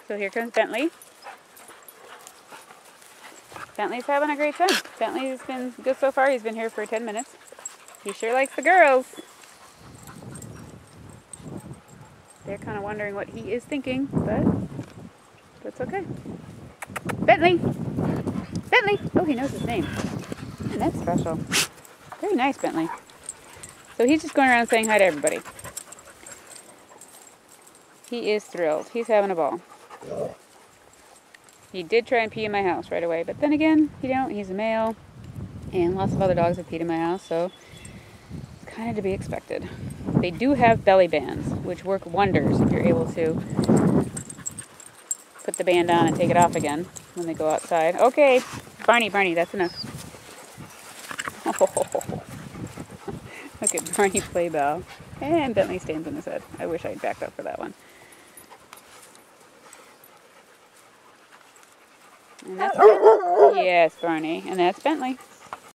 So here comes Bentley. Bentley's having a great time. Bentley's been good so far. He's been here for 10 minutes. He sure likes the girls. They're kind of wondering what he is thinking, but that's okay. Bentley! Bentley! Oh, he knows his name. Man, that's special. Very nice, Bentley. So he's just going around saying hi to everybody. He is thrilled. He's having a ball. He did try and pee in my house right away, but then again, he's a male, and lots of other dogs have peed in my house, so it's kind of to be expected. They do have belly bands, which work wonders if you're able to put the band on and take it off again when they go outside. Okay, Barney, that's enough. Oh. Look at Barney play ball. And Bentley stands on his head. I wish I'd backed up for that one. And that's yes, Barney. And that's Bentley.